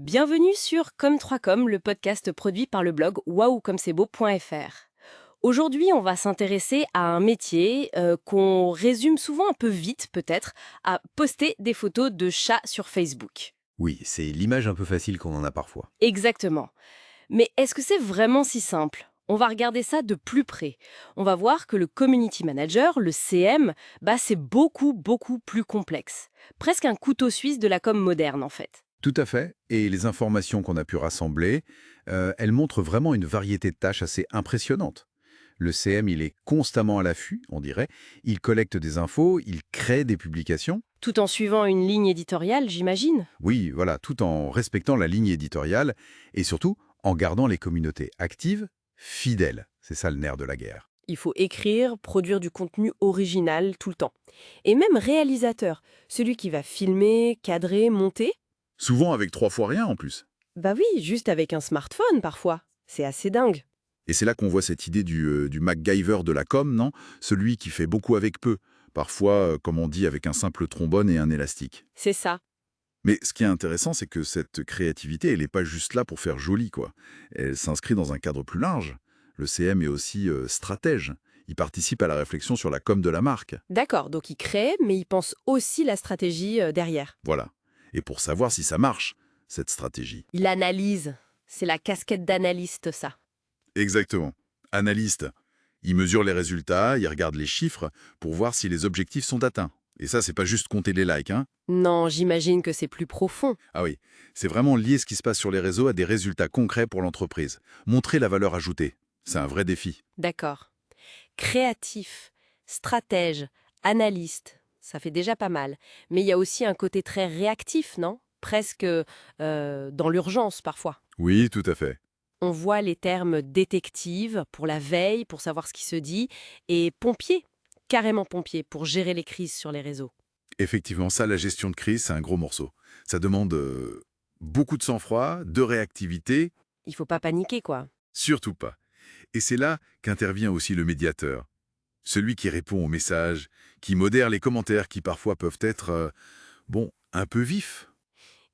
Bienvenue sur Comme3Com, le podcast produit par le blog waoucomcestbeau.fr. Aujourd'hui, on va s'intéresser à un métier qu'on résume souvent un peu vite, peut-être, à poster des photos de chats sur Facebook. Oui, c'est l'image un peu facile qu'on en a parfois. Exactement. Mais est-ce que c'est vraiment si simple? On va regarder ça de plus près. On va voir que le community manager, le CM, c'est beaucoup plus complexe. Presque un couteau suisse de la com moderne, en fait. Tout à fait. Et les informations qu'on a pu rassembler, elles montrent vraiment une variété de tâches assez impressionnante. Le CM, il est constamment à l'affût, on dirait. Il collecte des infos, il crée des publications. Tout en suivant une ligne éditoriale, j'imagine? Oui, voilà, tout en respectant la ligne éditoriale et surtout en gardant les communautés actives, fidèles. C'est ça le nerf de la guerre. Il faut écrire, produire du contenu original tout le temps. Et même réalisateur, celui qui va filmer, cadrer, monter. Souvent avec 3 fois rien en plus. Bah oui, juste avec un smartphone parfois. C'est assez dingue. Et c'est là qu'on voit cette idée du MacGyver de la com, non? Celui qui fait beaucoup avec peu. Parfois, comme on dit, avec un simple trombone et un élastique. C'est ça. Mais ce qui est intéressant, c'est que cette créativité, elle n'est pas juste là pour faire joli, quoi. Elle s'inscrit dans un cadre plus large. Le CM est aussi stratège. Il participe à la réflexion sur la com de la marque. D'accord, donc il crée, mais il pense aussi la stratégie derrière. Voilà. Et pour savoir si ça marche, cette stratégie. Il analyse. C'est la casquette d'analyste, ça. Exactement. Analyste. Il mesure les résultats, il regarde les chiffres pour voir si les objectifs sont atteints. Et ça, c'est pas juste compter les likes, hein. Non, j'imagine que c'est plus profond. Ah oui, c'est vraiment lier ce qui se passe sur les réseaux à des résultats concrets pour l'entreprise. Montrer la valeur ajoutée. C'est un vrai défi. D'accord. Créatif, stratège, analyste, ça fait déjà pas mal. Mais il y a aussi un côté très réactif, non? Presque dans l'urgence parfois. Oui, tout à fait. On voit les termes détective pour la veille, pour savoir ce qui se dit, et pompier, carrément pompier, pour gérer les crises sur les réseaux. Effectivement, ça, la gestion de crise, c'est un gros morceau. Ça demande beaucoup de sang-froid, de réactivité, Il faut pas paniquer, quoi. surtout pas. Et c'est là qu'intervient aussi le médiateur. Celui qui répond aux messages, qui modère les commentaires qui parfois peuvent être, un peu vifs.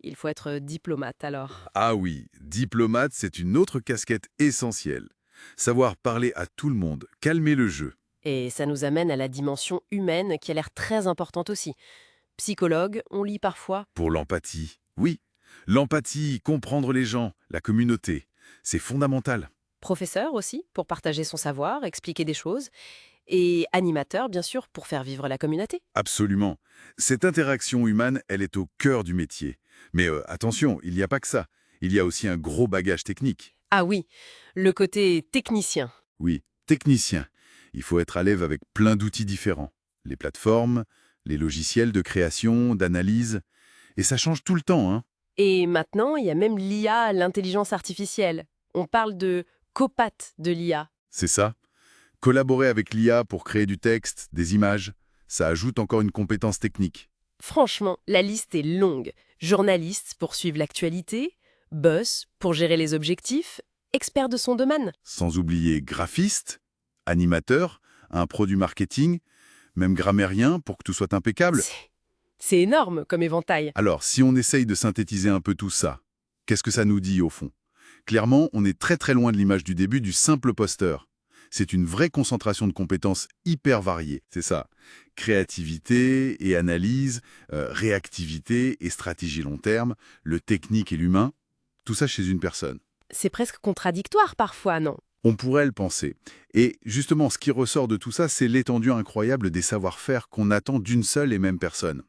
Il faut être diplomate alors. Ah oui, diplomate, c'est une autre casquette essentielle. Savoir parler à tout le monde, calmer le jeu. Et ça nous amène à la dimension humaine qui a l'air très importante aussi. Psychologue, on lit parfois. Pour l'empathie, oui. L'empathie, comprendre les gens, la communauté, c'est fondamental. Professeur aussi, pour partager son savoir, expliquer des choses. Et animateur, bien sûr, pour faire vivre la communauté. Absolument. Cette interaction humaine, elle est au cœur du métier. Mais attention, il n'y a pas que ça. Il y a aussi un gros bagage technique. Ah oui, le côté technicien. Oui, technicien. Il faut être à l'aise avec plein d'outils différents. Les plateformes, les logiciels de création, d'analyse. Et ça change tout le temps, hein. Et maintenant, il y a même l'IA, l'intelligence artificielle. On parle de copate de l'IA. C'est ça. Collaborer avec l'IA pour créer du texte, des images, ça ajoute encore une compétence technique. Franchement, la liste est longue. Journaliste pour suivre l'actualité, boss pour gérer les objectifs, expert de son domaine. Sans oublier graphiste, animateur, un pro du marketing, même grammairien pour que tout soit impeccable. C'est énorme comme éventail. Alors, si on essaye de synthétiser un peu tout ça, qu'est-ce que ça nous dit au fond? Clairement, on est très loin de l'image du début du simple posteur. C'est une vraie concentration de compétences hyper variées, c'est ça. Créativité et analyse, réactivité et stratégie long terme, le technique et l'humain, tout ça chez une personne. C'est presque contradictoire parfois, non? On pourrait le penser. Et justement, ce qui ressort de tout ça, c'est l'étendue incroyable des savoir-faire qu'on attend d'une seule et même personne.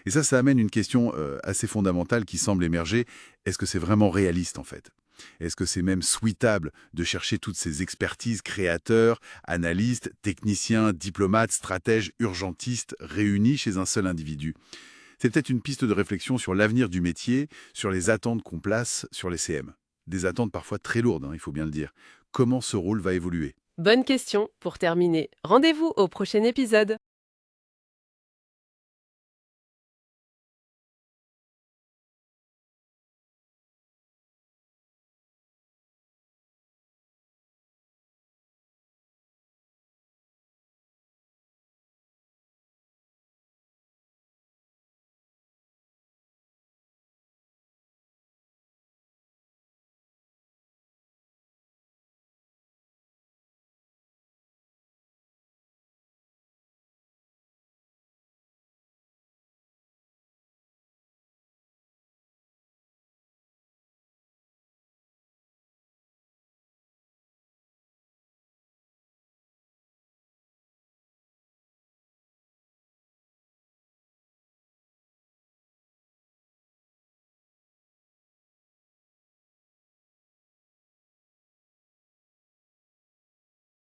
Et ça amène une question assez fondamentale qui semble émerger. Est-ce que c'est vraiment réaliste en fait? Est-ce que c'est même souhaitable de chercher toutes ces expertises créateurs, analystes, techniciens, diplomates, stratèges, urgentistes réunis chez un seul individu? C'est peut-être une piste de réflexion sur l'avenir du métier, sur les attentes qu'on place sur les CM. Des attentes parfois très lourdes, hein, il faut bien le dire. Comment ce rôle va évoluer? Bonne question pour terminer. Rendez-vous au prochain épisode.